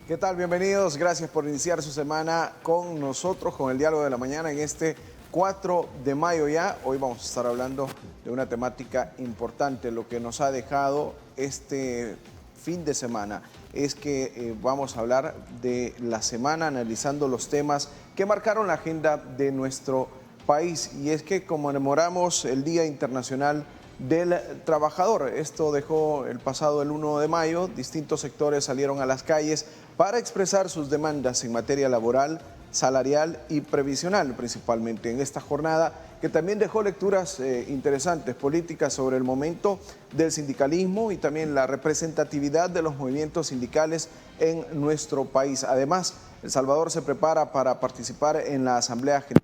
¿Qué tal? Bienvenidos. Gracias por iniciar su semana con nosotros, con el Diálogo de la Mañana en este 4 de mayo ya. Hoy vamos a estar hablando de una temática importante. Lo que nos ha dejado este fin de semana es que vamos a hablar de la semana analizando los temas que marcaron la agenda de nuestro país. Y es que conmemoramos el Día Internacional del Trabajador. Esto dejó el pasado el 1 de mayo. Distintos sectores salieron a las calles para expresar sus demandas en materia laboral, salarial y previsional, principalmente en esta jornada, que también dejó lecturas interesantes, políticas sobre el momento del sindicalismo y también la representatividad de los movimientos sindicales en nuestro país. Además, El Salvador se prepara para participar en la Asamblea General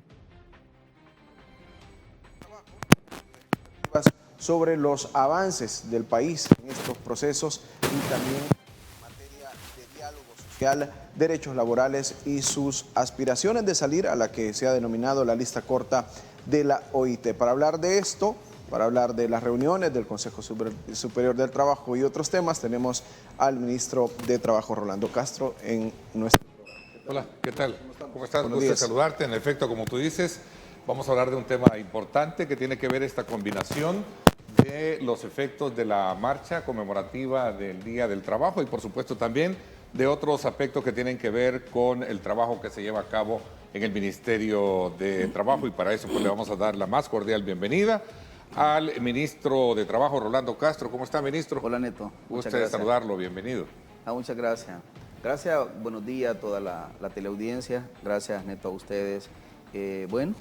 sobre los avances del país en estos procesos y también en materia de diálogo social, derechos laborales y sus aspiraciones de salir a la que se ha denominado la lista corta de la OIT. Para hablar de esto, para hablar de las reuniones del Consejo Superior del Trabajo y otros temas, tenemos al ministro de Trabajo, Rolando Castro, en nuestro programa. Hola, ¿qué tal? ¿Cómo estás? Buenos Gusto días. saludarte. En efecto, como tú dices, vamos a hablar de un tema importante que tiene que ver esta combinación de los efectos de la marcha conmemorativa del Día del Trabajo y por supuesto también de otros aspectos que tienen que ver con el trabajo que se lleva a cabo en el Ministerio de Trabajo, y para eso pues le vamos a dar la más cordial bienvenida al ministro de Trabajo, Rolando Castro. ¿Cómo está, ministro? Hola, Neto. Gusto de saludarlo, bienvenido. Muchas gracias. Gracias, buenos días a toda la teleaudiencia. Gracias, Neto, a ustedes. Bueno,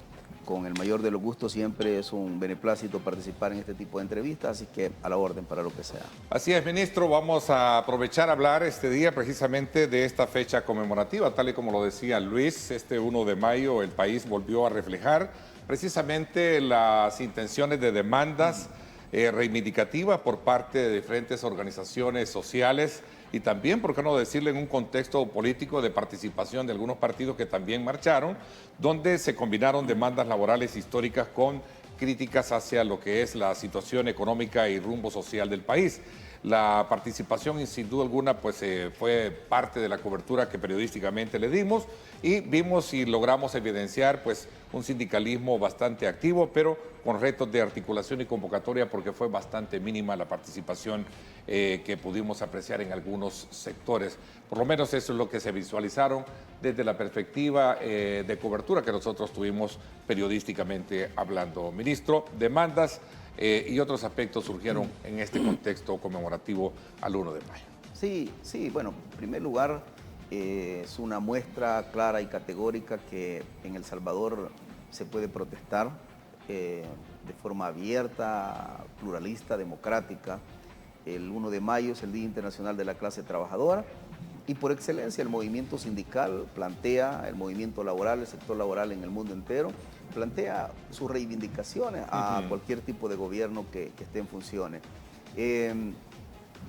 con el mayor de los gustos, siempre es un beneplácito participar en este tipo de entrevistas, así que a la orden para lo que sea. Así es, ministro, vamos a aprovechar a hablar este día precisamente de esta fecha conmemorativa, tal y como lo decía Luis. Este 1 de mayo el país volvió a reflejar precisamente las intenciones de demandas reivindicativas por parte de diferentes organizaciones sociales y también, por qué no decirle, en un contexto político de participación de algunos partidos que también marcharon, donde se combinaron demandas laborales históricas con críticas hacia lo que es la situación económica y rumbo social del país. La participación, sin duda alguna, pues fue parte de la cobertura que periodísticamente le dimos y vimos y logramos evidenciar pues un sindicalismo bastante activo, pero con retos de articulación y convocatoria porque fue bastante mínima la participación que pudimos apreciar en algunos sectores. Por lo menos eso es lo que se visualizaron desde la perspectiva de cobertura que nosotros tuvimos periodísticamente hablando. Ministro, demandas y otros aspectos surgieron en este contexto conmemorativo al 1 de mayo. Sí, bueno, en primer lugar, es una muestra clara y categórica que en El Salvador se puede protestar de forma abierta, pluralista, democrática. El 1 de mayo es el Día Internacional de la Clase Trabajadora y por excelencia el movimiento sindical plantea, el movimiento laboral, el sector laboral en el mundo entero, plantea sus reivindicaciones a cualquier tipo de gobierno que esté en funciones.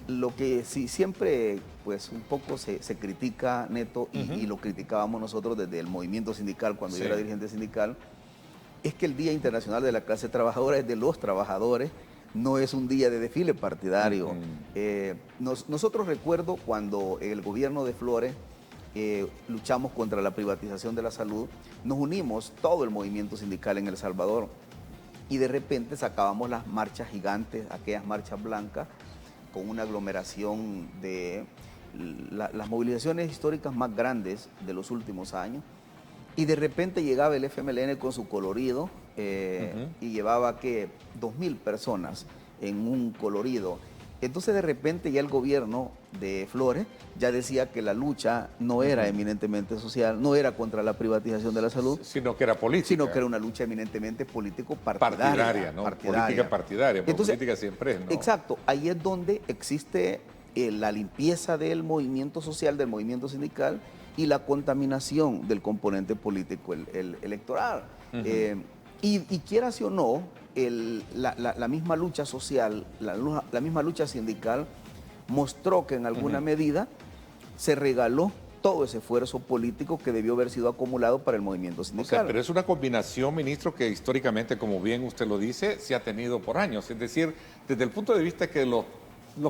Lo que sí siempre pues un poco se critica, Neto, y lo criticábamos nosotros desde el movimiento sindical cuando yo era dirigente sindical, es que el Día Internacional de la Clase Trabajadora es de los trabajadores, no es un día de desfile partidario. Nosotros recuerdo cuando el gobierno de Flores luchamos contra la privatización de la salud, nos unimos todo el movimiento sindical en El Salvador y de repente sacábamos las marchas gigantes, aquellas marchas blancas, con una aglomeración de las movilizaciones históricas más grandes de los últimos años. Y de repente llegaba el FMLN con su colorido y llevaba que 2.000 personas en un colorido. Entonces de repente ya el gobierno de Flores ya decía que la lucha no era eminentemente social, no era contra la privatización de la salud, sino que era política. Sino que era una lucha eminentemente político-partidaria. Partidaria, ¿no? Política partidaria, porque entonces, política siempre es, ¿no? Exacto, ahí es donde existe la limpieza del movimiento social, del movimiento sindical y la contaminación del componente político electoral. Y quieras o no, la misma lucha social, la misma lucha sindical mostró que en alguna medida se regaló todo ese esfuerzo político que debió haber sido acumulado para el movimiento sindical. O sea, pero es una combinación, ministro, que históricamente, como bien usted lo dice, se ha tenido por años. Es decir, desde el punto de vista que los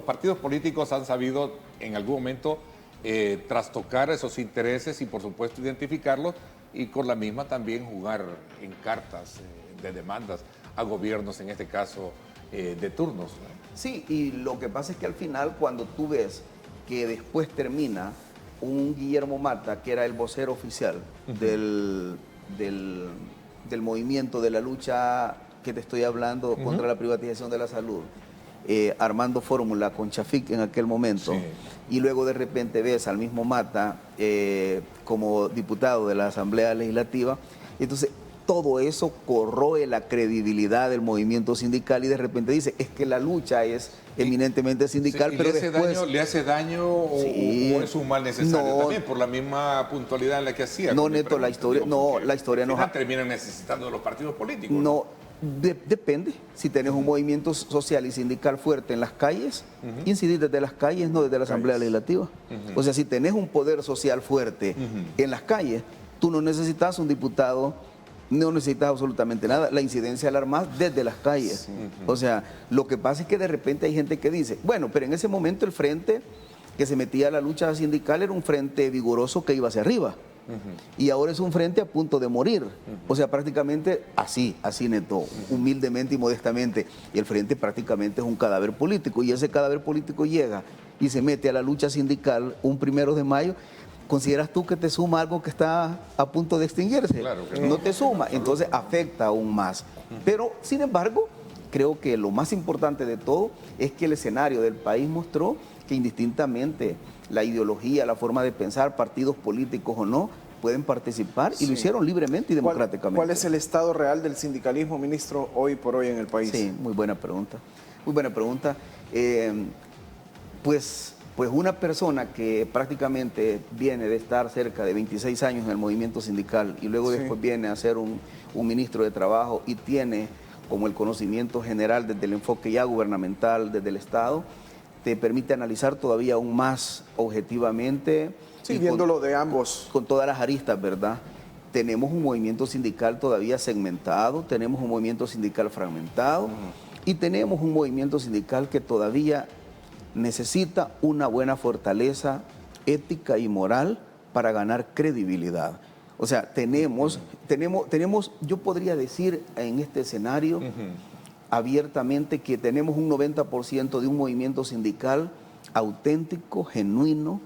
partidos políticos han sabido en algún momento trastocar esos intereses y por supuesto identificarlos y con la misma también jugar en cartas de demandas a gobiernos, en este caso de turnos, ¿no? Sí, y lo que pasa es que al final cuando tú ves que después termina un Guillermo Mata, que era el vocero oficial del movimiento de la lucha que te estoy hablando contra la privatización de la salud, armando fórmula con Chafik en aquel momento, Sí. y luego de repente ves al mismo Mata como diputado de la Asamblea Legislativa, entonces todo eso corroe la credibilidad del movimiento sindical y de repente dice, es que la lucha es eminentemente sindical, Sí, y pero ¿le hace daño Sí. o es un mal necesario No. también por la misma puntualidad en la que hacía? No, Con mi Neto, pregunta, la historia, digo, no, porque la historia al no... final terminan necesitando de los partidos políticos. No, depende. Si tenés un movimiento social y sindical fuerte en las calles, incidís desde las calles, no desde la Asamblea Legislativa. O sea, si tenés un poder social fuerte en las calles, tú no necesitas un diputado, no necesitas absolutamente nada. La incidencia la armás desde las calles. O sea, lo que pasa es que de repente hay gente que dice, bueno, pero en ese momento el frente que se metía a la lucha sindical era un frente vigoroso que iba hacia arriba. Y ahora es un frente a punto de morir. O sea, prácticamente así Neto, humildemente y modestamente. Y el frente prácticamente es un cadáver político. Y ese cadáver político llega y se mete a la lucha sindical un 1 de mayo. ¿Consideras tú que te suma algo que está a punto de extinguirse? Claro que No te suma, entonces afecta aún más. Pero, sin embargo, creo que lo más importante de todo es que el escenario del país mostró que indistintamente la ideología, la forma de pensar, partidos políticos o no, pueden participar y lo hicieron libremente y democráticamente. ¿Cuál es el estado real del sindicalismo, ministro, hoy por hoy en el país? Sí, muy buena pregunta. Muy buena pregunta. Pues una persona que prácticamente viene de estar cerca de 26 años en el movimiento sindical y luego después viene a ser un ministro de Trabajo y tiene como el conocimiento general desde el enfoque ya gubernamental, desde el Estado, te permite analizar todavía aún más objetivamente. Sí, viéndolo de ambos. Con todas las aristas, ¿verdad? Tenemos un movimiento sindical todavía segmentado, tenemos un movimiento sindical fragmentado y tenemos un movimiento sindical que todavía necesita una buena fortaleza ética y moral para ganar credibilidad. O sea, tenemos, yo podría decir en este escenario abiertamente que tenemos un 90% de un movimiento sindical auténtico, genuino,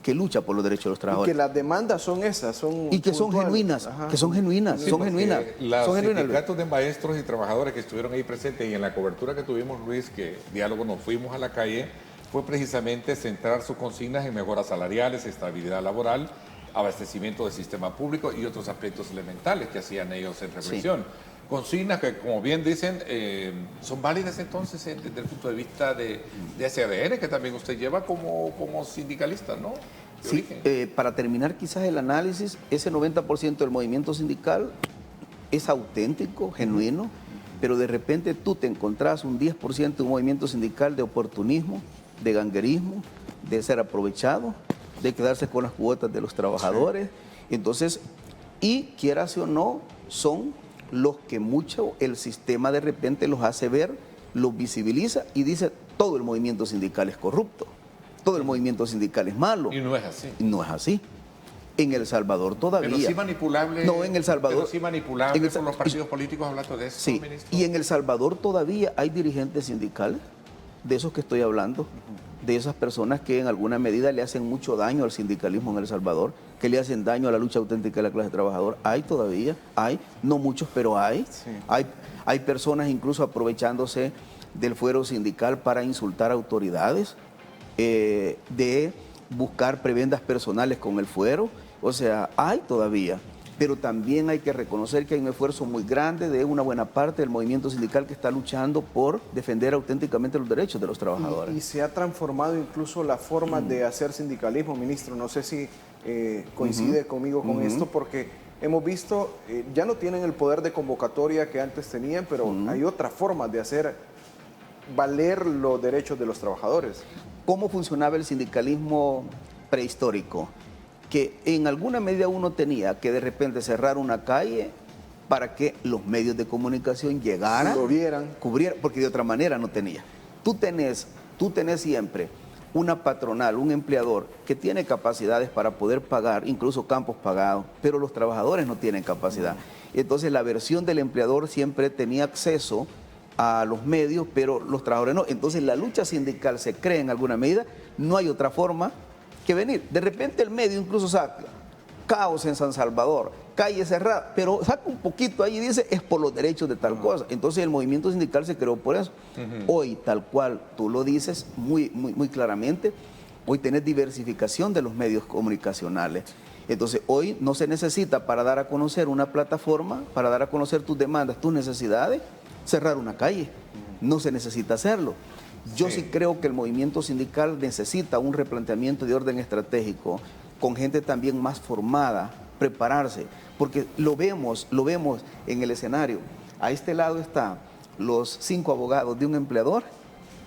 que lucha por los derechos de los Y trabajadores. que las demandas son esas, Y que son puntuales. genuinas, Ajá. que son genuinas, Sí, son porque genuinas. Los Son genuinas. sindicatos de maestros y trabajadores que estuvieron ahí presentes y en la cobertura que tuvimos, Luis, que diálogo nos fuimos a la calle, fue precisamente centrar sus consignas en mejoras salariales, estabilidad laboral, abastecimiento del sistema público y otros aspectos elementales que hacían ellos en reflexión. Consignas que, como bien dicen, son válidas entonces desde el punto de vista de ese ADN que también usted lleva como sindicalista, ¿no? De Sí, origen. para terminar quizás el análisis, ese 90% del movimiento sindical es auténtico, genuino, pero de repente tú te encontrás un 10% de un movimiento sindical de oportunismo, de ganguerismo, de ser aprovechado, de quedarse con las cuotas de los trabajadores. Entonces, y quieras o no, son los que mucho el sistema de repente los hace ver, los visibiliza y dice todo el movimiento sindical es corrupto, todo el movimiento sindical es malo. Y no es así. No es así. En El Salvador todavía. Pero sí manipulable. No, en El Salvador. Pero sí manipulable en el- por los partidos políticos hablando de eso, Sí, ministro. y en El Salvador todavía hay dirigentes sindicales, de esos que estoy hablando, de esas personas que en alguna medida le hacen mucho daño al sindicalismo en El Salvador, que le hacen daño a la lucha auténtica de la clase trabajadora. Hay todavía, hay, no muchos, pero hay. Sí. Hay personas incluso aprovechándose del fuero sindical para insultar autoridades, de buscar prebendas personales con el fuero. O sea, hay todavía. Pero también hay que reconocer que hay un esfuerzo muy grande de una buena parte del movimiento sindical que está luchando por defender auténticamente los derechos de los trabajadores. Y se ha transformado incluso la forma de hacer sindicalismo, ministro. No sé si coincide conmigo con esto, porque hemos visto, ya no tienen el poder de convocatoria que antes tenían, pero hay otra forma de hacer valer los derechos de los trabajadores. ¿Cómo funcionaba el sindicalismo prehistórico? Que en alguna medida uno tenía que de repente cerrar una calle para que los medios de comunicación llegaran, Lo vieran. cubrieran, porque de otra manera no tenía. Tú tenés siempre una patronal, un empleador que tiene capacidades para poder pagar, incluso campos pagados, pero los trabajadores no tienen capacidad. Entonces la versión del empleador siempre tenía acceso a los medios, pero los trabajadores no. Entonces la lucha sindical se crea en alguna medida, no hay otra forma que venir. De repente el medio incluso saca caos en San Salvador, calle cerrada, pero saca un poquito ahí y dice es por los derechos de tal cosa. Entonces el movimiento sindical se creó por eso. Hoy, tal cual tú lo dices muy claramente, hoy tenés diversificación de los medios comunicacionales. Entonces hoy no se necesita para dar a conocer una plataforma, para dar a conocer tus demandas, tus necesidades, cerrar una calle. No se necesita hacerlo. Yo sí creo que el movimiento sindical necesita un replanteamiento de orden estratégico, con gente también más formada, prepararse, porque lo vemos en el escenario. A este lado están los 5 abogados de un empleador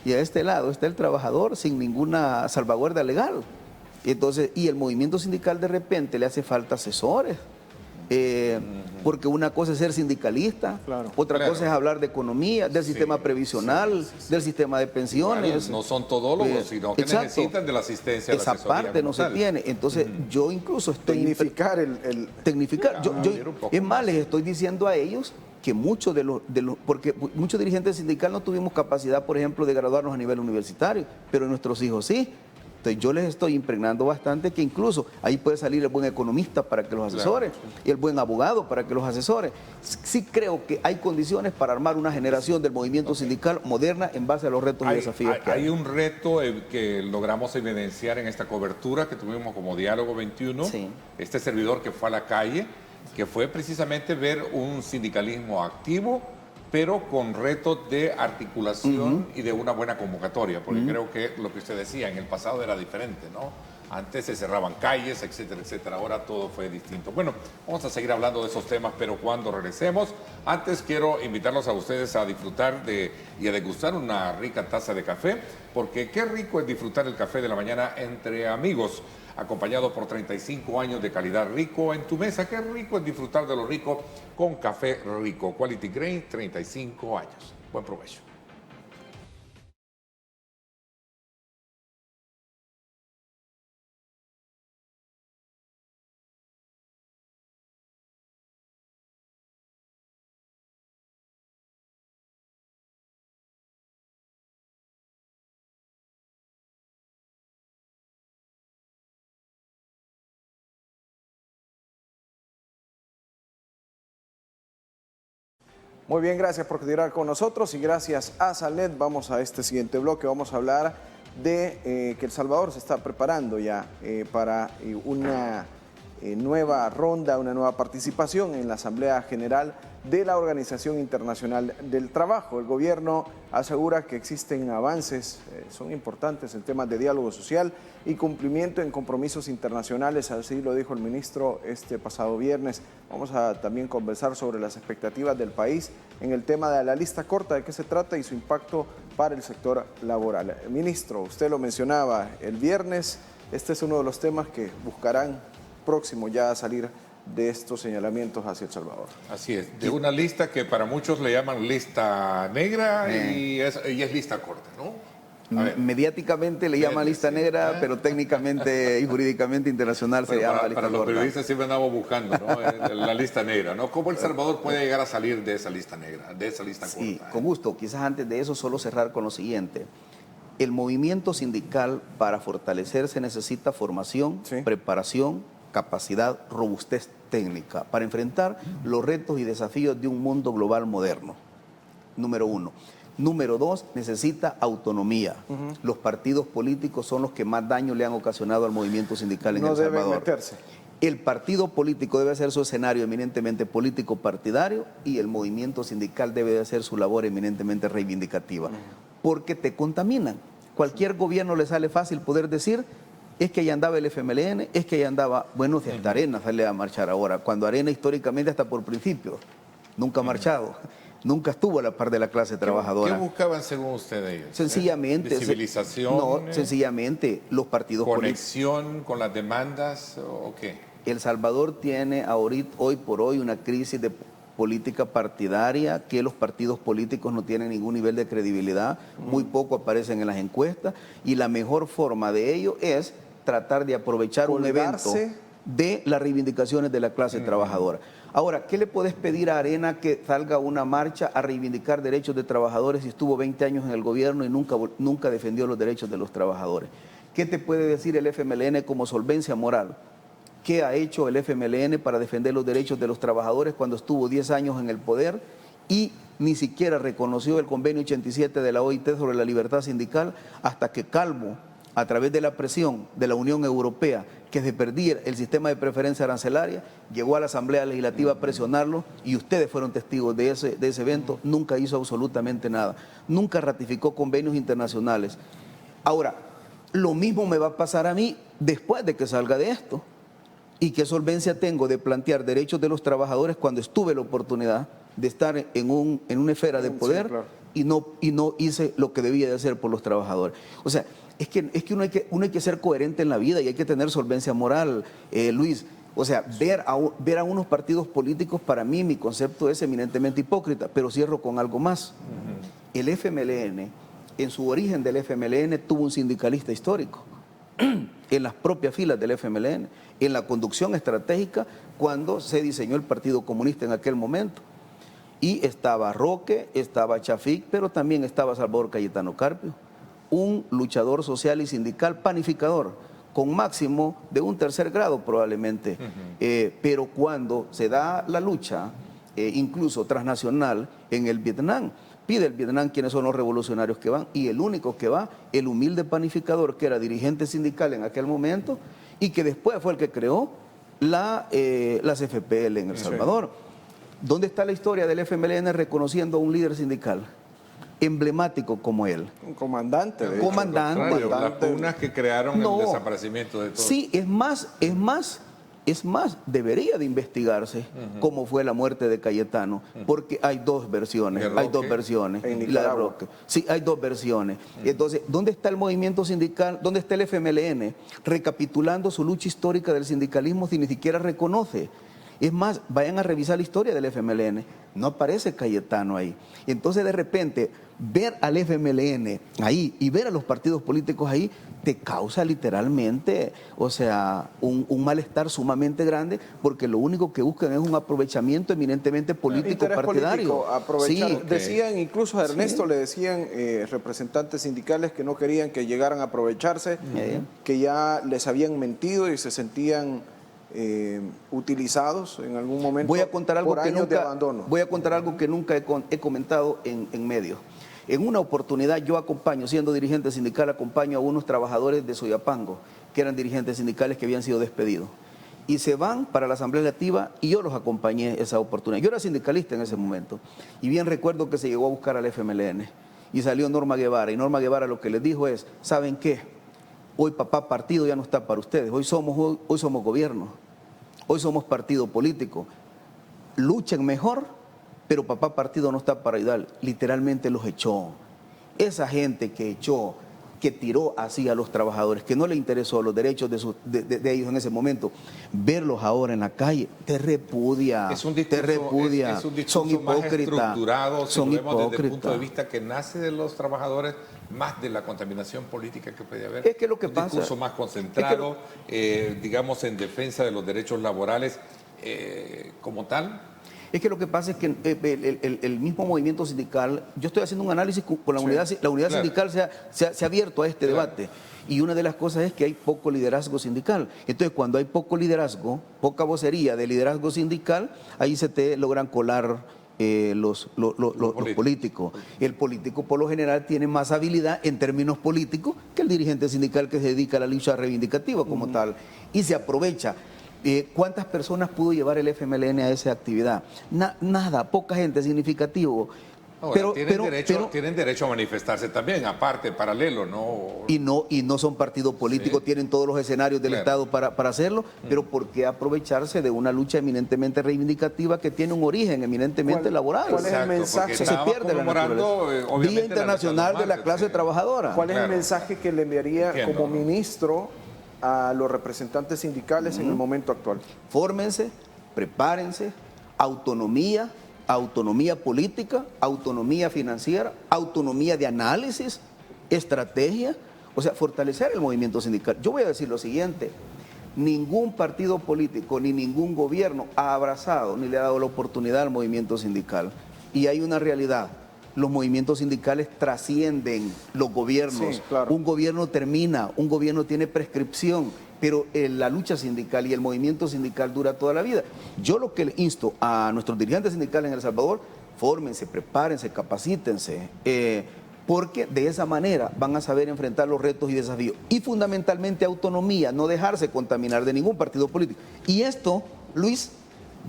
y a este lado está el trabajador sin ninguna salvaguardia legal. Entonces, y el movimiento sindical de repente le hace falta asesores, porque una cosa es ser sindicalista, otra cosa es hablar de economía, del sistema previsional, del sistema de pensiones. No son todólogos, sino que necesitan de la asistencia. Esa parte no se tiene. Entonces, yo incluso estoy... Tecnificar. Es más, les estoy diciendo a ellos que muchos porque muchos dirigentes sindicales no tuvimos capacidad, por ejemplo, de graduarnos a nivel universitario, pero nuestros hijos sí. Entonces yo les estoy impregnando bastante que incluso ahí puede salir el buen economista para que los asesore y el buen abogado para que los asesore. Sí creo que hay condiciones para armar una generación del movimiento sindical moderna en base a los retos y desafíos que hay. Hay un reto que logramos evidenciar en esta cobertura que tuvimos como Diálogo 21, este servidor que fue a la calle, que fue precisamente ver un sindicalismo activo, pero con retos de articulación y de una buena convocatoria, porque creo que lo que usted decía, en el pasado era diferente, ¿no? Antes se cerraban calles, etcétera, etcétera, ahora todo fue distinto. Bueno, vamos a seguir hablando de esos temas, pero cuando regresemos, antes quiero invitarlos a ustedes a disfrutar y a degustar una rica taza de café, porque qué rico es disfrutar el café de la mañana entre amigos, acompañado por 35 años de calidad rico en tu mesa. Qué rico es disfrutar de lo rico con café rico. Quality Grain, 35 años. Buen provecho. Muy bien, gracias por continuar con nosotros y gracias a Salnet. Vamos a este siguiente bloque, vamos a hablar de que El Salvador se está preparando ya para una nueva ronda, una nueva participación en la Asamblea General de la Organización Internacional del Trabajo. El gobierno asegura que existen avances, son importantes en temas de diálogo social y cumplimiento en compromisos internacionales, así lo dijo el ministro este pasado viernes. Vamos a también conversar sobre las expectativas del país en el tema de la lista corta, de qué se trata y su impacto para el sector laboral. Ministro, usted lo mencionaba el viernes, este es uno de los temas que buscarán próximo ya a salir de estos señalamientos hacia El Salvador. Así es, de una lista que para muchos le llaman lista negra y es lista corta, ¿no? Mediáticamente le llaman lista negra, pero técnicamente y jurídicamente internacional se llama lista corta. Para los periodistas siempre andamos buscando, ¿no? La lista negra, ¿no? ¿Cómo El Salvador puede llegar a salir de esa lista negra, de esa lista corta? Sí, con gusto. Quizás antes de eso solo cerrar con lo siguiente. El movimiento sindical para fortalecerse necesita formación, preparación, capacidad, robustez técnica para enfrentar los retos y desafíos de un mundo global moderno. Número 1. Número 2, necesita autonomía. Los partidos políticos son los que más daño le han ocasionado al movimiento sindical en El Salvador. No deben meterse. El partido político debe hacer su escenario eminentemente político partidario y el movimiento sindical debe hacer su labor eminentemente reivindicativa, porque te contaminan. Cualquier gobierno le sale fácil poder decir, es que ahí andaba el FMLN, es que ahí andaba, bueno, de hasta Arena sale a marchar ahora, cuando Arena históricamente hasta por principio nunca ha marchado. Nunca estuvo a la par de la clase trabajadora. ¿Qué buscaban según usted ellos? Sencillamente. ¿Visibilización? No, sencillamente los partidos políticos. ¿Conexión con las demandas o qué? El Salvador tiene hoy por hoy una crisis política partidaria, que los partidos políticos no tienen ningún nivel de credibilidad, muy poco aparecen en las encuestas, y la mejor forma de ello es tratar de aprovechar un evento de las reivindicaciones de la clase trabajadora. Ahora, ¿qué le puedes pedir a Arena que salga una marcha a reivindicar derechos de trabajadores si estuvo 20 años en el gobierno y nunca defendió los derechos de los trabajadores? ¿Qué te puede decir el FMLN como solvencia moral? ¿Qué ha hecho el FMLN para defender los derechos de los trabajadores cuando estuvo 10 años en el poder y ni siquiera reconoció el convenio 87 de la OIT sobre la libertad sindical hasta que Calvo, a través de la presión de la Unión Europea, que se perdía el sistema de preferencia arancelaria, llegó a la Asamblea Legislativa a presionarlo y ustedes fueron testigos de ese evento, nunca hizo absolutamente nada, nunca ratificó convenios internacionales. Ahora, lo mismo me va a pasar a mí después de que salga de esto. ¿Y qué solvencia tengo de plantear derechos de los trabajadores cuando estuve la oportunidad de estar en una esfera de poder? Sí, claro. y no hice lo que debía de hacer por los trabajadores? O sea, es que uno hay que ser coherente en la vida y hay que tener solvencia moral, Luis. O sea, ver a unos partidos políticos, para mí, mi concepto es eminentemente hipócrita, pero cierro con algo más. El FMLN, en su origen del FMLN, tuvo un sindicalista histórico en las propias filas del FMLN, en la conducción estratégica cuando se diseñó el Partido Comunista en aquel momento. Y estaba Roque, estaba Chafik, pero también estaba Salvador Cayetano Carpio, un luchador social y sindical panificador, con máximo de un 3er grado probablemente. Pero cuando se da la lucha, incluso transnacional, en el Vietnam, pide el Vietnam quiénes son los revolucionarios que van, y el único que va, el humilde panificador que era dirigente sindical en aquel momento y que después fue el que creó las FPL en El Salvador. ¿Dónde está la historia del FMLN reconociendo a un líder sindical emblemático como él? Un comandante. Las pugnas que crearon el desaparecimiento de todos. Sí, es más, debería de investigarse cómo fue la muerte de Cayetano, porque hay dos versiones. Hay dos versiones. La de Roque. Sí, hay dos versiones. Entonces, ¿dónde está el movimiento sindical? ¿Dónde está el FMLN recapitulando su lucha histórica del sindicalismo si ni siquiera reconoce? Es más, vayan a revisar la historia del FMLN, no aparece Cayetano ahí. Entonces, de repente, ver al FMLN ahí y ver a los partidos políticos ahí te causa literalmente, o sea, un malestar sumamente grande, porque lo único que buscan es un aprovechamiento eminentemente político partidario. Aprovechar. Sí. Decían, incluso a Ernesto le decían representantes sindicales que no querían que llegaran a aprovecharse, que ya les habían mentido y se sentían utilizados en algún momento. Voy a contar algo por años de abandono. Voy a contar algo que nunca he comentado en medios. En una oportunidad yo acompaño, siendo dirigente sindical, acompaño a unos trabajadores de Soyapango, que eran dirigentes sindicales que habían sido despedidos. Y se van para la Asamblea Legislativa y yo los acompañé esa oportunidad. Yo era sindicalista en ese momento. Y bien recuerdo que se llegó a buscar al FMLN. Y salió Norma Guevara. Y Norma Guevara lo que les dijo es, ¿saben qué? Hoy papá partido ya no está para ustedes. Hoy somos gobierno. Hoy somos partido político. Luchen mejor, pero papá partido no está para ayudar. Literalmente los echó. Esa gente que echó, que tiró así a los trabajadores, que no le interesó los derechos de ellos en ese momento, verlos ahora en la calle, te repudia. Es un discurso son hipócritas. Más estructurado, si son lo vemos hipócritas. desde el punto de vista que nace de los trabajadores, más de la contaminación política que puede haber. Es que lo que pasa, un discurso más concentrado, digamos, en defensa de los derechos laborales como tal. Es que lo que pasa es que el mismo movimiento sindical, yo estoy haciendo un análisis con la unidad sindical se ha abierto a este debate. Y una de las cosas es que hay poco liderazgo sindical. Entonces, cuando hay poco liderazgo, poca vocería de liderazgo sindical, ahí se te logran colar los políticos. El político, por lo general, tiene más habilidad en términos políticos que el dirigente sindical que se dedica a la lucha reivindicativa como tal. Y se aprovecha. ¿Cuántas personas pudo llevar el FMLN a esa actividad? Nada, poca gente, significativo. Ahora, tienen derecho a manifestarse también, aparte, paralelo, ¿no? Y no son partido político, tienen todos los escenarios del Estado para hacerlo, pero ¿por qué aprovecharse de una lucha eminentemente reivindicativa que tiene un origen eminentemente laboral? ¿Cuál es el mensaje? Se pierde la naturaleza. Día Internacional de la Clase Trabajadora. ¿Cuál es el mensaje que le enviaría como ministro a los representantes sindicales en el momento actual? Fórmense, prepárense, autonomía, autonomía política, autonomía financiera, autonomía de análisis, estrategia, o sea, fortalecer el movimiento sindical. Yo voy a decir lo siguiente, ningún partido político ni ningún gobierno ha abrazado ni le ha dado la oportunidad al movimiento sindical. Y hay una realidad, los movimientos sindicales trascienden los gobiernos. Sí, claro. Un gobierno termina, un gobierno tiene prescripción, pero la lucha sindical y el movimiento sindical dura toda la vida. Yo lo que le insto a nuestros dirigentes sindicales en El Salvador, fórmense, prepárense, capacítense, porque de esa manera van a saber enfrentar los retos y desafíos. Y fundamentalmente autonomía, no dejarse contaminar de ningún partido político. Y esto, Luis,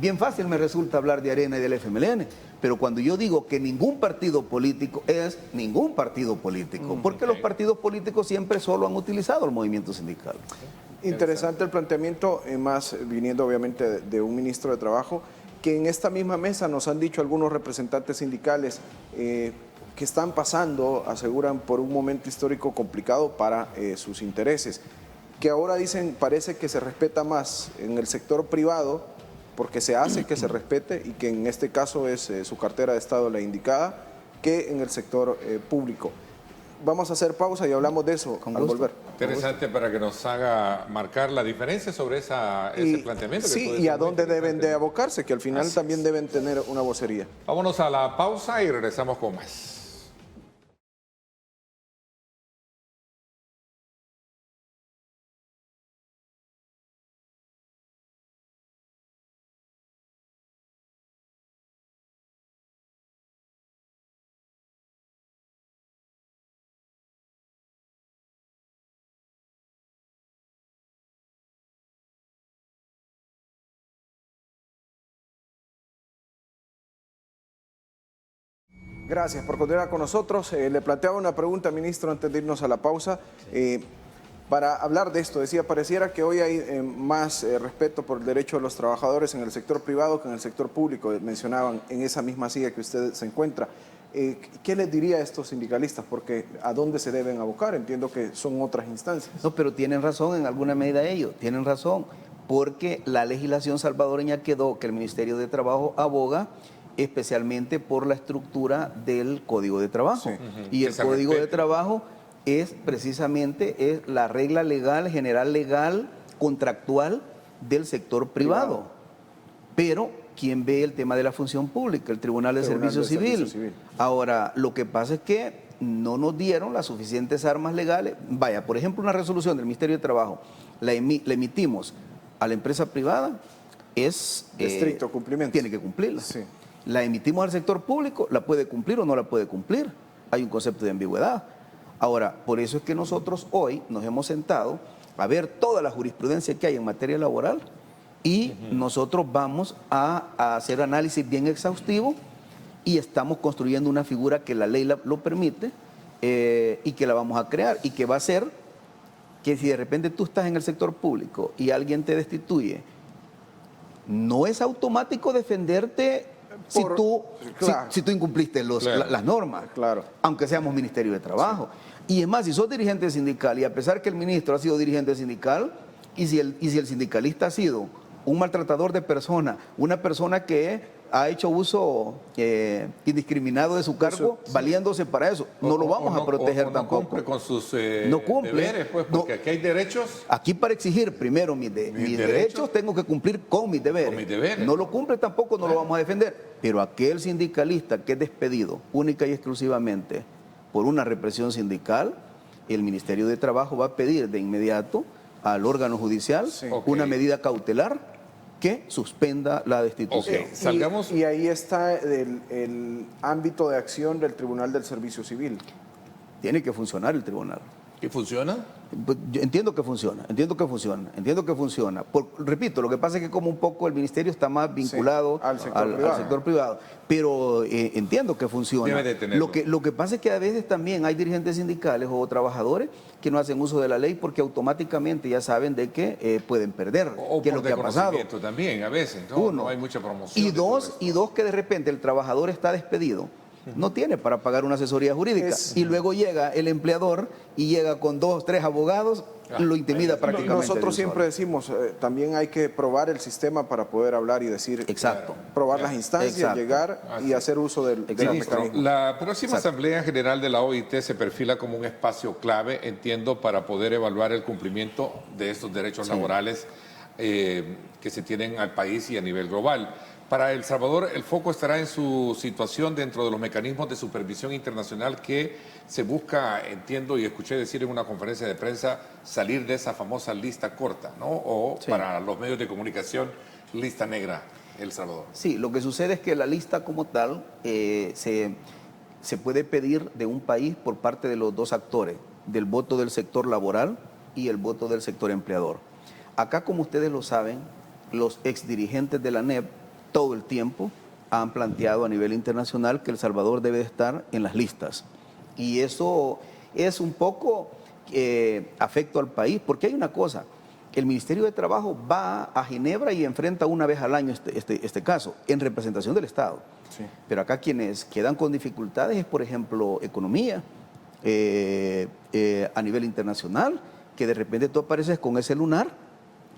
bien fácil me resulta hablar de Arena y del FMLN, pero cuando yo digo que ningún partido político es ningún partido político, porque los partidos políticos siempre solo han utilizado el movimiento sindical. Interesante el planteamiento, más viniendo obviamente de un ministro de Trabajo, que en esta misma mesa nos han dicho algunos representantes sindicales que están pasando, aseguran, por un momento histórico complicado para sus intereses, que ahora dicen parece que se respeta más en el sector privado, porque se hace que se respete y que en este caso es su cartera de Estado la indicada, que en el sector público. Vamos a hacer pausa y hablamos de eso al volver. Interesante para que nos haga marcar la diferencia sobre ese planteamiento. Sí, y a dónde deben de abocarse, que al final también deben tener una vocería. Vámonos a la pausa y regresamos con más. Gracias por continuar con nosotros. Le planteaba una pregunta, ministro, antes de irnos a la pausa. Para hablar de esto, decía, pareciera que hoy hay más respeto por el derecho de los trabajadores en el sector privado que en el sector público. Mencionaban en esa misma silla que usted se encuentra. ¿Qué les diría a estos sindicalistas? Porque ¿a dónde se deben abocar? Entiendo que son otras instancias. No, pero tienen razón en alguna medida ellos, tienen razón, porque la legislación salvadoreña quedó que el Ministerio de Trabajo aboga especialmente por la estructura del Código de Trabajo. Sí. Y el Código de Trabajo es precisamente la regla legal, general legal, contractual del sector privado. Pero, ¿quién ve el tema de la función pública? El Tribunal de Servicio Civil. Ahora, lo que pasa es que no nos dieron las suficientes armas legales. Vaya, por ejemplo, una resolución del Ministerio de Trabajo, la emitimos a la empresa privada, es de estricto cumplimiento. Tiene que cumplirla. Sí. La emitimos al sector público, ¿la puede cumplir o no la puede cumplir? Hay un concepto de ambigüedad. Ahora, por eso es que nosotros hoy nos hemos sentado a ver toda la jurisprudencia que hay en materia laboral y nosotros vamos a hacer análisis bien exhaustivo y estamos construyendo una figura que la ley lo permite y que la vamos a crear y que va a ser que si de repente tú estás en el sector público y alguien te destituye, no es automático defenderte si tú incumpliste las normas, aunque seamos Ministerio de Trabajo. Sí. Y es más, si sos dirigente sindical y a pesar que el ministro ha sido dirigente sindical y si el sindicalista ha sido un maltratador de personas, una persona que ha hecho uso indiscriminado de su cargo, valiéndose para eso, no lo vamos a proteger tampoco. No cumple con sus deberes, pues, porque aquí hay derechos. Aquí para exigir primero mis derechos tengo que cumplir con mis deberes. No lo cumple tampoco, no lo vamos a defender. Pero aquel sindicalista que es despedido única y exclusivamente por una represión sindical, el Ministerio de Trabajo va a pedir de inmediato al órgano judicial una medida cautelar que suspenda la destitución. Salgamos. Y ahí está el ámbito de acción del Tribunal del Servicio Civil. Tiene que funcionar el tribunal. ¿Y funciona? Pues yo entiendo que funciona. Repito, lo que pasa es que como un poco el ministerio está más vinculado al sector privado, pero entiendo que funciona. Debe de tenerlo. Lo que pasa es que a veces también hay dirigentes sindicales o trabajadores que no hacen uso de la ley porque automáticamente ya saben de que pueden perder, que es lo que ha pasado. También a veces, no hay mucha promoción. Y dos, que de repente el trabajador está despedido no tiene para pagar una asesoría jurídica. Y luego llega el empleador y llega con 2, 3 abogados, lo intimida prácticamente. Nosotros siempre decimos, también hay que probar el sistema para poder hablar y decir, exacto, probar las instancias, exacto, llegar y hacer uso del mecanismo. La próxima Asamblea General de la OIT se perfila como un espacio clave, entiendo, para poder evaluar el cumplimiento de estos derechos laborales que se tienen al país y a nivel global. Para El Salvador, el foco estará en su situación dentro de los mecanismos de supervisión internacional que se busca, entiendo y escuché decir en una conferencia de prensa, salir de esa famosa lista corta, ¿no? O para los medios de comunicación, lista negra, El Salvador. Sí, lo que sucede es que la lista como tal se puede pedir de un país por parte de los dos actores, del voto del sector laboral y el voto del sector empleador. Acá, como ustedes lo saben, los exdirigentes de la ANEP todo el tiempo han planteado a nivel internacional que El Salvador debe estar en las listas. Y eso es un poco afecto al país, porque hay una cosa, el Ministerio de Trabajo va a Ginebra y enfrenta una vez al año este caso, en representación del Estado. Sí. Pero acá quienes quedan con dificultades es, por ejemplo, economía, a nivel internacional, que de repente tú apareces con ese lunar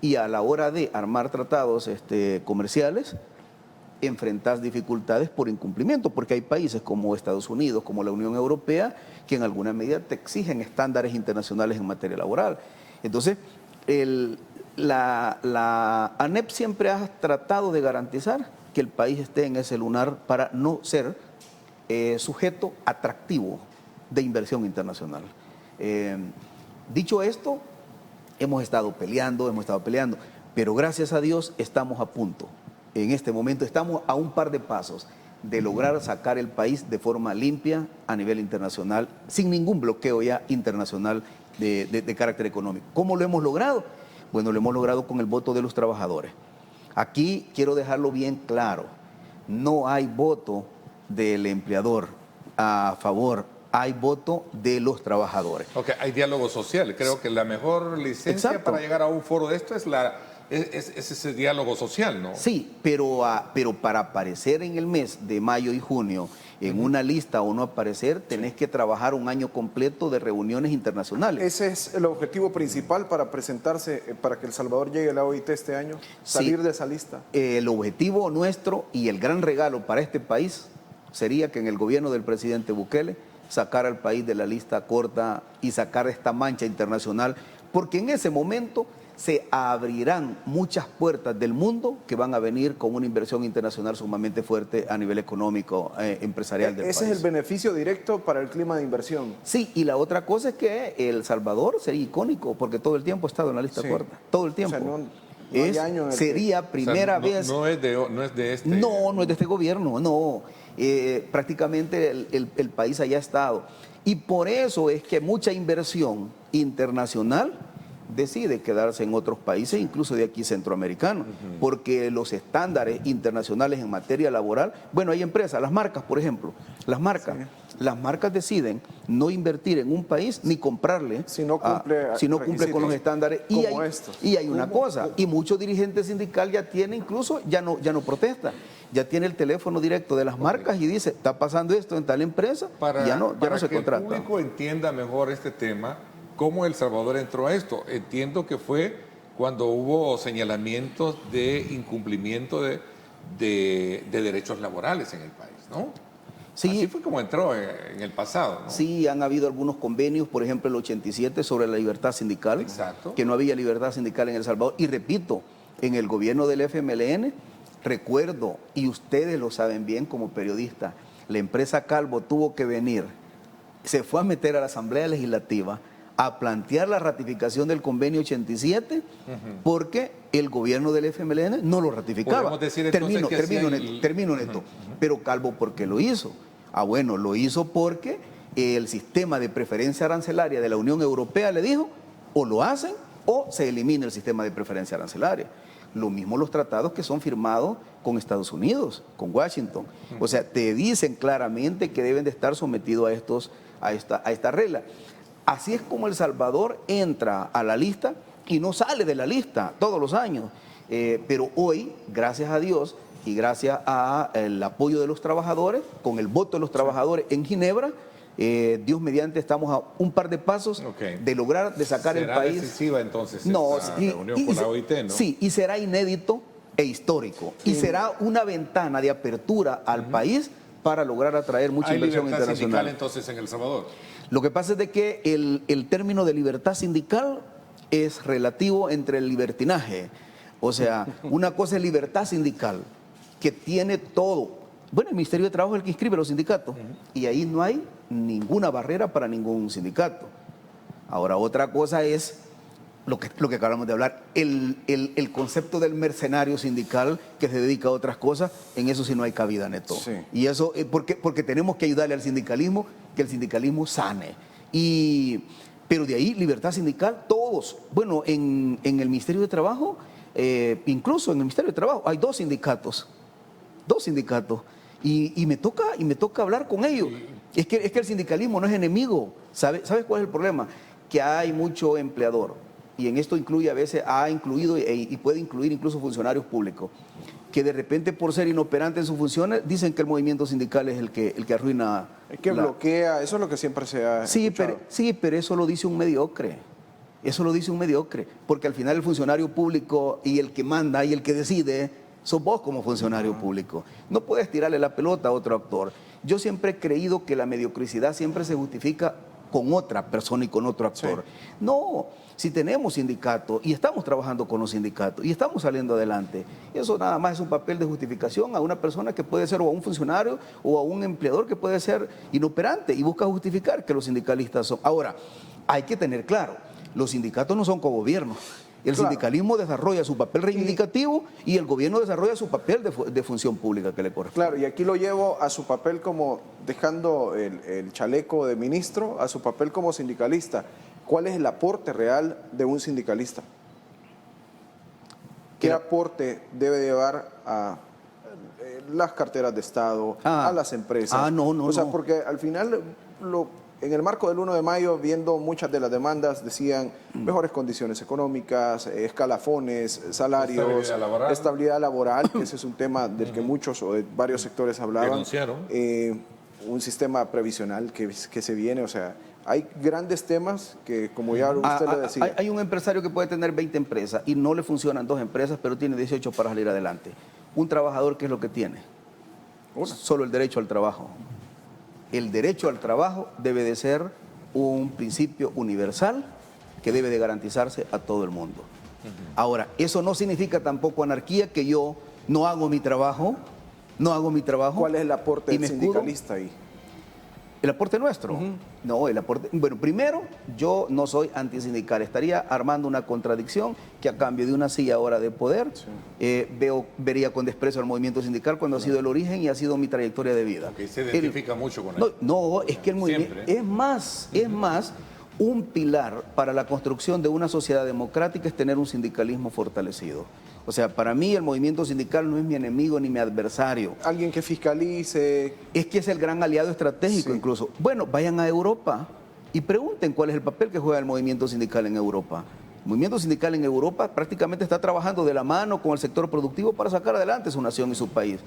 y a la hora de armar tratados comerciales, enfrentas dificultades por incumplimiento, porque hay países como Estados Unidos, como la Unión Europea, que en alguna medida te exigen estándares internacionales en materia laboral. Entonces, la ANEP siempre ha tratado de garantizar que el país esté en ese lunar para no ser sujeto atractivo de inversión internacional. Dicho esto, hemos estado peleando, pero gracias a Dios estamos a punto. En este momento estamos a un par de pasos de lograr sacar el país de forma limpia a nivel internacional, sin ningún bloqueo ya internacional de carácter económico. ¿Cómo lo hemos logrado? Bueno, lo hemos logrado con el voto de los trabajadores. Aquí quiero dejarlo bien claro, no hay voto del empleador a favor, hay voto de los trabajadores. Ok, hay diálogo social. Creo que la mejor licencia para llegar a un foro de esto es ese diálogo social, ¿no? Sí, pero para aparecer en el mes de mayo y junio en una lista o no aparecer, tenés que trabajar un año completo de reuniones internacionales. ¿Ese es el objetivo principal para presentarse, para que El Salvador llegue a la OIT este año? ¿Salir de esa lista? El objetivo nuestro y el gran regalo para este país sería que en el gobierno del presidente Bukele sacar al país de la lista corta y sacar esta mancha internacional, porque en ese momento se abrirán muchas puertas del mundo que van a venir con una inversión internacional sumamente fuerte a nivel económico, empresarial del país. Ese es el beneficio directo para el clima de inversión. Sí, y la otra cosa es que El Salvador sería icónico, porque todo el tiempo ha estado en la lista corta, todo el tiempo. O sea, sería primera vez. No es de este. No es de este gobierno, no. Prácticamente el país haya estado. Y por eso es que mucha inversión internacional decide quedarse en otros países, incluso de aquí centroamericanos, porque los estándares internacionales en materia laboral, bueno, hay empresas, las marcas, por ejemplo, las marcas deciden no invertir en un país ni comprarle si no cumple con los estándares. Y hay una cosa, y muchos dirigentes sindicales ya tienen, incluso ya no protesta, ya tiene el teléfono directo de las marcas y dice, está pasando esto en tal empresa, y ya no se contrata. Para que el público entienda mejor este tema, ¿cómo El Salvador entró a esto? Entiendo que fue cuando hubo señalamientos de incumplimiento de derechos laborales en el país, ¿no? Sí. Así fue como entró en el pasado, ¿no? Sí, han habido algunos convenios, por ejemplo el 87 sobre la libertad sindical. Exacto. Que no había libertad sindical en El Salvador. Y repito, en el gobierno del FMLN, recuerdo, y ustedes lo saben bien como periodistas, la empresa Calvo tuvo que venir, se fue a meter a la Asamblea Legislativa a plantear la ratificación del convenio 87 porque el gobierno del FMLN no lo ratificaba. Termino en esto. Pero Calvo, ¿por qué lo hizo? Bueno, lo hizo porque el sistema de preferencia arancelaria de la Unión Europea le dijo, o lo hacen o se elimina el sistema de preferencia arancelaria. Lo mismo los tratados que son firmados con Estados Unidos, con Washington. O sea, te dicen claramente que deben de estar sometidos a esta regla. Así es como El Salvador entra a la lista y no sale de la lista todos los años. Pero hoy, gracias a Dios, y gracias al apoyo de los trabajadores, con el voto de los trabajadores en Ginebra, Dios mediante estamos a un par de pasos de lograr, de sacar el país. ¿Será decisiva entonces no, esta reunión con la OIT, no? Sí, y será inédito e histórico. Y será una ventana de apertura al país para lograr atraer mucha inversión internacional. ¿Hay libertad sindical entonces en El Salvador? Lo que pasa es de que el término de libertad sindical es relativo entre el libertinaje. O sea, una cosa es libertad sindical, que tiene todo. Bueno, el Ministerio de Trabajo es el que inscribe los sindicatos, y ahí no hay ninguna barrera para ningún sindicato. Ahora, otra cosa es lo que acabamos de hablar, el concepto del mercenario sindical que se dedica a otras cosas, en eso sí no hay cabida, Neto. Sí. Y eso, porque tenemos que ayudarle al sindicalismo, que el sindicalismo sane. Pero de ahí, libertad sindical, todos. Bueno, en el Ministerio de Trabajo, incluso en el Ministerio de Trabajo, hay dos sindicatos. Y me toca hablar con ellos. Es que el sindicalismo no es enemigo. ¿Sabes cuál es el problema? Que hay mucho empleador. Y en esto incluye a veces, ha incluido y puede incluir incluso funcionarios públicos, que de repente por ser inoperantes en sus funciones dicen que el movimiento sindical es el que arruina. Es que bloquea, eso es lo que siempre se ha escuchado. Pero eso lo dice un mediocre. Eso lo dice un mediocre, porque al final el funcionario público y el que manda y el que decide sos vos como funcionario público. No puedes tirarle la pelota a otro actor. Yo siempre he creído que la mediocridad siempre se justifica con otra persona y con otro actor. Sí. No, si tenemos sindicatos y estamos trabajando con los sindicatos y estamos saliendo adelante, eso nada más es un papel de justificación a una persona que puede ser o a un funcionario o a un empleador que puede ser inoperante y busca justificar que los sindicalistas son. Ahora, hay que tener claro, los sindicatos no son cogobiernos. El sindicalismo desarrolla su papel reivindicativo y el gobierno desarrolla su papel de función pública que le corresponde. Claro, y aquí lo llevo a su papel como, dejando el chaleco de ministro, a su papel como sindicalista. ¿Cuál es el aporte real de un sindicalista? ¿Qué aporte debe llevar a las carteras de Estado, a las empresas? O sea, porque al final en el marco del 1 de mayo, viendo muchas de las demandas, decían mejores condiciones económicas, escalafones, salarios, estabilidad laboral, que ese es un tema del que muchos o de varios sectores hablaban. Denunciaron. Un sistema previsional que se viene, o sea, hay grandes temas que, como ya usted le decía. Hay un empresario que puede tener 20 empresas y no le funcionan 2 empresas, pero tiene 18 para salir adelante. Un trabajador, ¿qué es lo que tiene? Solo el derecho al trabajo. El derecho al trabajo debe de ser un principio universal que debe de garantizarse a todo el mundo. Ahora, eso no significa tampoco anarquía, que yo no hago mi trabajo. ¿Cuál es el aporte del sindicalista ahí? ¿El aporte nuestro? No, el aporte... Bueno, primero, yo no soy antisindical. Estaría armando una contradicción que a cambio de una silla ahora de poder, vería con desprecio al movimiento sindical cuando ha sido el origen y ha sido mi trayectoria de vida. Que se identifica mucho con él. No, es que el movimiento... Es más, un pilar para la construcción de una sociedad democrática es tener un sindicalismo fortalecido. O sea, para mí el movimiento sindical no es mi enemigo ni mi adversario. Alguien que fiscalice. Es que es el gran aliado estratégico incluso. Bueno, vayan a Europa y pregunten cuál es el papel que juega el movimiento sindical en Europa. El movimiento sindical en Europa prácticamente está trabajando de la mano con el sector productivo para sacar adelante su nación y su país.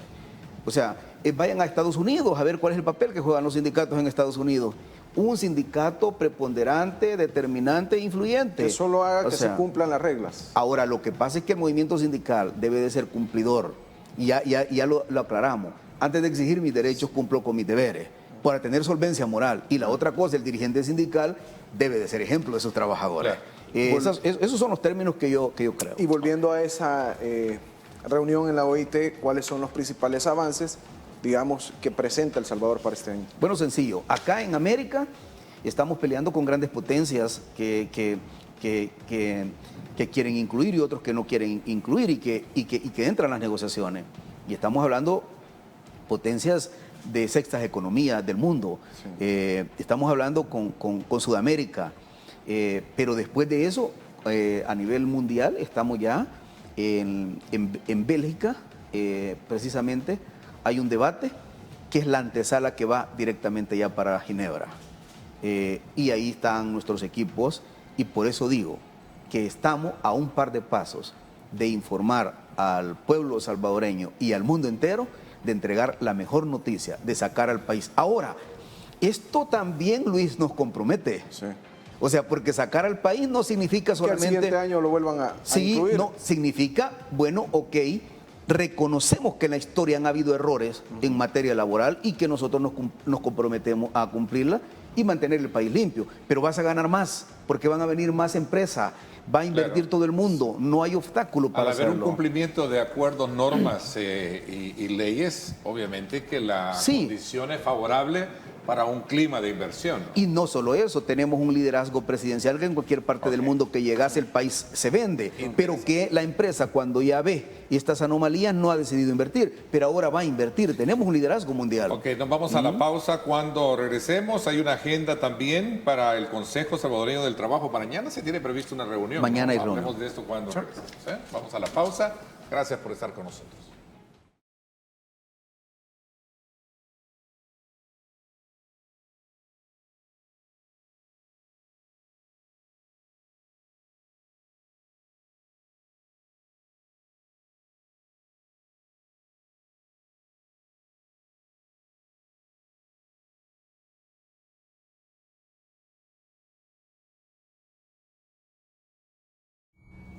O sea, vayan a Estados Unidos a ver cuál es el papel que juegan los sindicatos en Estados Unidos. Un sindicato preponderante, determinante e influyente. Que solo haga que se cumplan las reglas. Ahora, lo que pasa es que el movimiento sindical debe de ser cumplidor. Y ya lo aclaramos. Antes de exigir mis derechos, cumplo con mis deberes, para tener solvencia moral. Y la otra cosa, el dirigente sindical debe de ser ejemplo de sus trabajadores. Esos son los términos que yo creo. Y volviendo a esa reunión en la OIT, ¿cuáles son los principales avances, digamos, que presenta El Salvador para este año? Bueno, sencillo. Acá en América estamos peleando con grandes potencias que quieren incluir y otros que no quieren incluir y que entran en las negociaciones. Y estamos hablando potencias de sextas economías del mundo. Sí. Estamos hablando con Sudamérica. Pero después de eso, a nivel mundial, estamos ya en Bélgica, precisamente. Hay un debate que es la antesala que va directamente ya para Ginebra. Y ahí están nuestros equipos y por eso digo que estamos a un par de pasos de informar al pueblo salvadoreño y al mundo entero, de entregar la mejor noticia, de sacar al país. Ahora, esto también, Luis, nos compromete. Sí. O sea, porque sacar al país no significa solamente... Que al siguiente año lo vuelvan a incluir. No, significa, bueno, ok, reconocemos que en la historia han habido errores en materia laboral y que nosotros nos comprometemos a cumplirla y mantener el país limpio. Pero vas a ganar más, porque van a venir más empresas, va a invertir todo el mundo, no hay obstáculo para hacerlo. Al haber un cumplimiento de acuerdos, normas y leyes, obviamente que la condición es favorable para un clima de inversión, ¿no? Y no solo eso, tenemos un liderazgo presidencial que en cualquier parte del mundo que llegase el país se vende, pero que la empresa cuando ya ve estas anomalías no ha decidido invertir, pero ahora va a invertir, tenemos un liderazgo mundial. Ok, nos vamos a la pausa. Cuando regresemos hay una agenda también para el Consejo Salvadoreño del Trabajo. Mañana se tiene previsto una reunión. Mañana hay reunión. Hablemos de esto cuando regresemos, ¿eh? Vamos a la pausa. Gracias por estar con nosotros.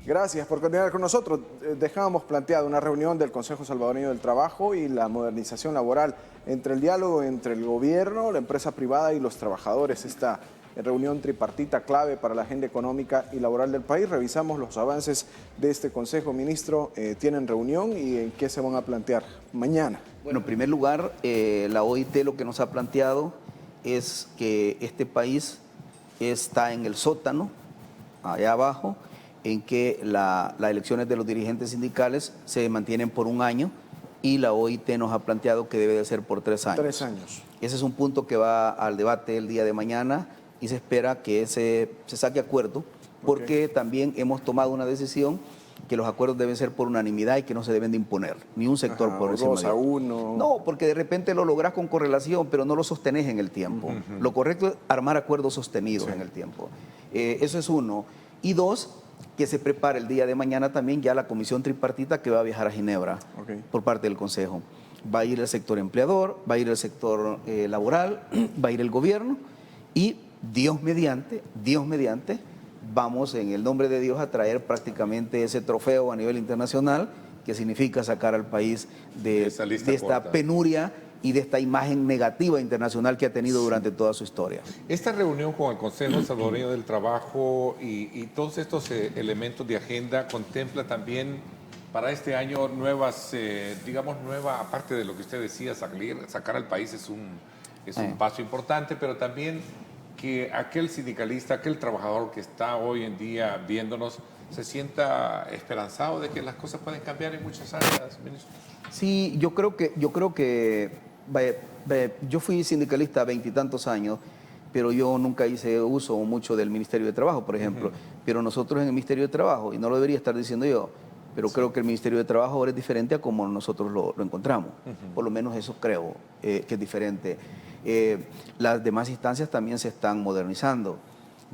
Gracias por continuar con nosotros. Dejábamos planteada una reunión del Consejo Salvadoreño del Trabajo y la modernización laboral entre el diálogo entre el gobierno, la empresa privada y los trabajadores. Esta reunión tripartita clave para la agenda económica y laboral del país. Revisamos los avances de este Consejo. Ministro, ¿tienen reunión y en qué se van a plantear mañana? Bueno, en primer lugar, la OIT lo que nos ha planteado es que este país está en el sótano, allá abajo, en que las elecciones de los dirigentes sindicales se mantienen por un año y la OIT nos ha planteado que debe de ser por 3 años. 3 años. Ese es un punto que va al debate el día de mañana y se espera que se saque acuerdo, porque también hemos tomado una decisión que los acuerdos deben ser por unanimidad y que no se deben de imponer, ni un sector por encima de otro. 2-1. No, porque de repente lo lográs con correlación, pero no lo sostenés en el tiempo. Lo correcto es armar acuerdos sostenidos en el tiempo. Eso es uno. Y dos, que se prepare el día de mañana también ya la comisión tripartita que va a viajar a Ginebra por parte del Consejo. Va a ir el sector empleador, va a ir el sector laboral, va a ir el gobierno y Dios mediante, vamos en el nombre de Dios a traer prácticamente ese trofeo a nivel internacional que significa sacar al país de esta penuria y de esta imagen negativa internacional que ha tenido durante toda su historia. Esta reunión con el Consejo Salvadoreño del Trabajo y todos estos elementos de agenda contempla también para este año nuevas, aparte de lo que usted decía, sacar al país es un paso importante, pero también que aquel sindicalista, aquel trabajador que está hoy en día viéndonos, se sienta esperanzado de que las cosas pueden cambiar en muchas áreas, ministro. Sí, yo creo que yo fui sindicalista 20 y tantos años, pero yo nunca hice uso mucho del Ministerio de Trabajo, por ejemplo. Pero nosotros en el Ministerio de Trabajo, y no lo debería estar diciendo yo, pero creo que el Ministerio de Trabajo ahora es diferente a como nosotros lo encontramos. Por lo menos eso creo que es diferente. Las demás instancias también se están modernizando.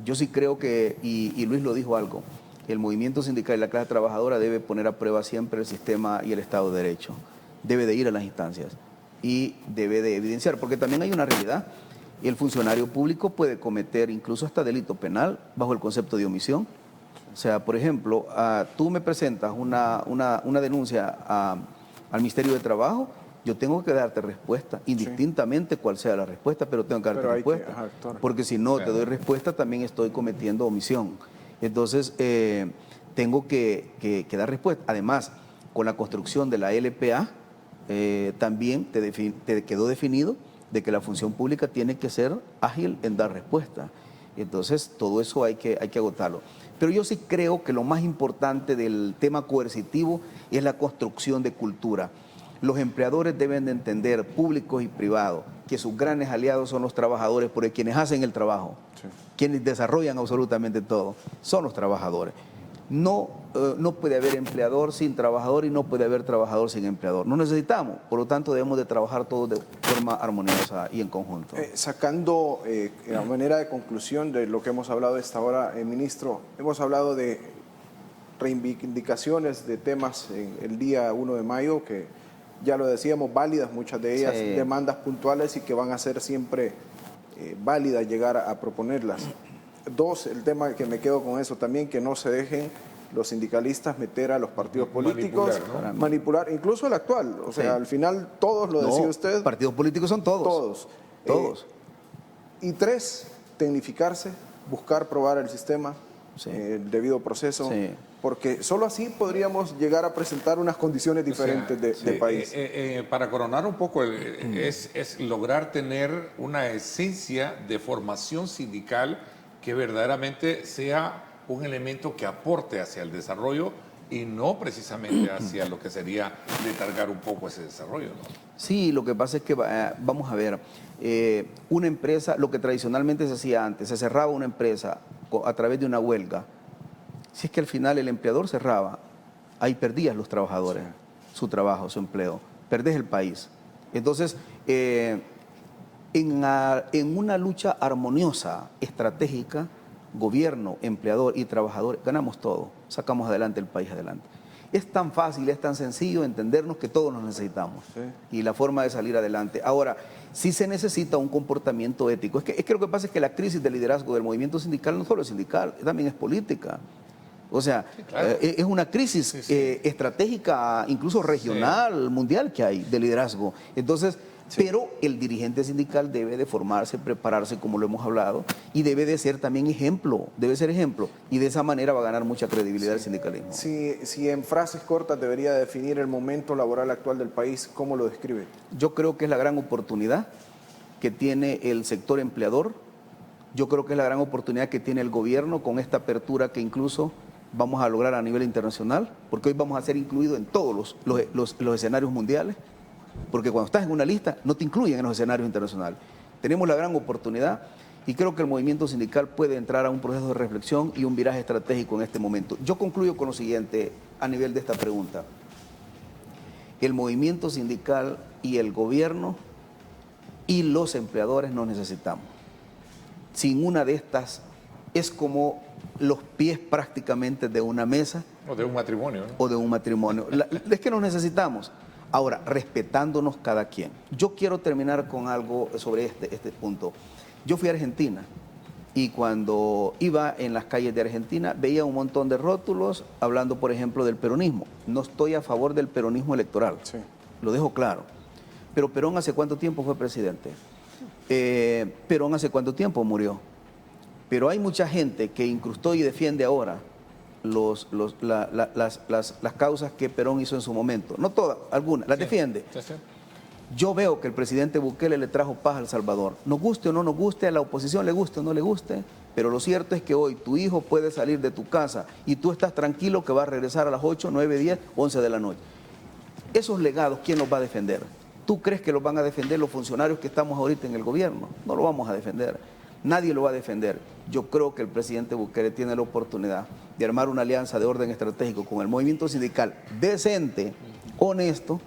Yo sí creo que, y Luis lo dijo algo, el movimiento sindical y la clase trabajadora debe poner a prueba siempre el sistema y el Estado de Derecho. Debe de ir a las instancias y debe de evidenciar, porque también hay una realidad. El funcionario público puede cometer incluso hasta delito penal bajo el concepto de omisión. O sea, por ejemplo, tú me presentas una denuncia al Ministerio de Trabajo, yo tengo que darte respuesta, indistintamente cuál sea la respuesta, pero tengo que darte respuesta. Porque si no te doy respuesta, también estoy cometiendo omisión. Entonces, tengo que dar respuesta. Además, con la construcción de la LPA, también te quedó definido de que la función pública tiene que ser ágil en dar respuesta. Entonces, todo eso hay que agotarlo. Pero yo sí creo que lo más importante del tema coercitivo es la construcción de cultura. Los empleadores deben de entender, públicos y privados, que sus grandes aliados son los trabajadores, porque quienes hacen el trabajo, quienes desarrollan absolutamente todo, son los trabajadores. No puede haber empleador sin trabajador y no puede haber trabajador sin empleador. No necesitamos, por lo tanto debemos de trabajar todos de forma armoniosa y en conjunto. Sacando a manera de conclusión de lo que hemos hablado de esta hora, ministro, hemos hablado de reivindicaciones de temas en el día 1 de mayo, que ya lo decíamos, válidas, muchas de ellas, demandas puntuales y que van a ser siempre válidas llegar a proponerlas. Dos, el tema que me quedo con eso también, que no se dejen los sindicalistas meter a los partidos políticos, manipular, incluso el actual. O sea, al final todos, lo decía usted. Partidos políticos son todos. Todos. Y tres, tecnificarse, buscar probar el sistema, el debido proceso, porque solo así podríamos llegar a presentar unas condiciones diferentes de país. Para coronar un poco, es lograr tener una esencia de formación sindical que verdaderamente sea un elemento que aporte hacia el desarrollo y no precisamente hacia lo que sería letargar un poco ese desarrollo, ¿no? Sí, lo que pasa es que, vamos a ver, una empresa, lo que tradicionalmente se hacía antes, se cerraba una empresa a través de una huelga. Si es que al final el empleador cerraba, ahí perdías los trabajadores, su trabajo, su empleo, perdés el país. Entonces, en una lucha armoniosa, estratégica, gobierno, empleador y trabajador, ganamos todo, sacamos adelante el país adelante. Es tan fácil, es tan sencillo entendernos que todos nos necesitamos y la forma de salir adelante. Ahora, sí se necesita un comportamiento ético. Es que lo que pasa es que la crisis de liderazgo del movimiento sindical no solo es sindical, también es política. O sea, es una crisis estratégica, incluso regional, mundial que hay de liderazgo. Entonces, pero el dirigente sindical debe de formarse, prepararse, como lo hemos hablado, y debe de ser también ejemplo, y de esa manera va a ganar mucha credibilidad el sindicalismo. Si en frases cortas debería definir el momento laboral actual del país, ¿cómo lo describe? Yo creo que es la gran oportunidad que tiene el sector empleador, yo creo que es la gran oportunidad que tiene el gobierno con esta apertura que incluso vamos a lograr a nivel internacional, porque hoy vamos a ser incluidos en todos los escenarios mundiales. Porque cuando estás en una lista no te incluyen en los escenarios internacionales. Tenemos la gran oportunidad y creo que el movimiento sindical puede entrar a un proceso de reflexión y un viraje estratégico en este momento. Yo concluyo con lo siguiente a nivel de esta pregunta. El movimiento sindical y el gobierno y los empleadores nos necesitamos. Sin una de estas es como los pies prácticamente de una mesa. O de un matrimonio, ¿no? O de un matrimonio. Es que nos necesitamos. Ahora, respetándonos cada quien. Yo quiero terminar con algo sobre este punto. Yo fui a Argentina y cuando iba en las calles de Argentina veía un montón de rótulos hablando, por ejemplo, del peronismo. No estoy a favor del peronismo electoral, lo dejo claro. Pero Perón, ¿hace cuánto tiempo fue presidente? Perón, ¿hace cuánto tiempo murió? Pero hay mucha gente que incrustó y defiende ahora las causas que Perón hizo en su momento. No todas, algunas, las defiende. Yo veo que el presidente Bukele le trajo paz a El Salvador. Nos guste o no nos guste, a la oposición le guste o no le guste, pero lo cierto es que hoy tu hijo puede salir de tu casa y tú estás tranquilo que va a regresar a las 8, 9, 10, 11 de la noche. Esos legados, ¿quién los va a defender? ¿Tú crees que los van a defender los funcionarios que estamos ahorita en el gobierno? No lo vamos a defender. Nadie lo va a defender. Yo creo que el presidente Bukele tiene la oportunidad de armar una alianza de orden estratégico con el movimiento sindical decente, honesto,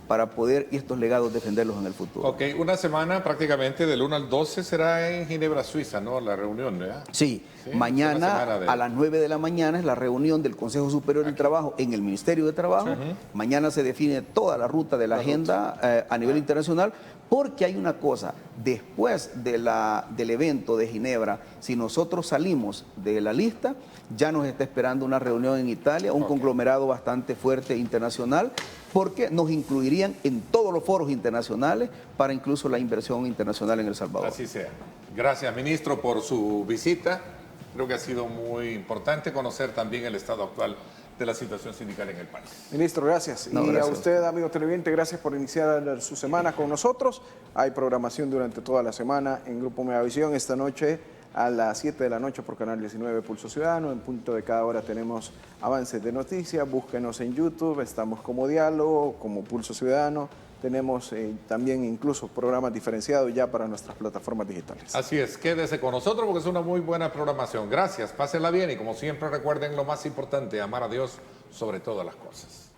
para poder estos legados defenderlos en el futuro. Ok, una semana prácticamente del 1 al 12 será en Ginebra, Suiza, ¿no? La reunión, ¿verdad? Sí, mañana a las 9 de la mañana es la reunión del Consejo Superior del Trabajo en el Ministerio de Trabajo. Mañana se define toda la ruta de la agenda a nivel internacional, porque hay una cosa, después del evento de Ginebra, si nosotros salimos de la lista, ya nos está esperando una reunión en Italia, un conglomerado bastante fuerte internacional, porque nos incluirían en todos los foros internacionales para incluso la inversión internacional en El Salvador. Así sea. Gracias, ministro, por su visita. Creo que ha sido muy importante conocer también el estado actual de la situación sindical en el país. Ministro, gracias. Gracias. A usted, amigo televidente, gracias por iniciar su semana con nosotros. Hay programación durante toda la semana en Grupo Megavisión. Esta noche a las 7 de la noche por Canal 19 Pulso Ciudadano. En punto de cada hora tenemos avances de noticias. Búsquenos en YouTube. Estamos como Diálogo, como Pulso Ciudadano. Tenemos también incluso programas diferenciados ya para nuestras plataformas digitales. Así es, quédese con nosotros porque es una muy buena programación. Gracias, pásenla bien y como siempre recuerden lo más importante, amar a Dios sobre todas las cosas.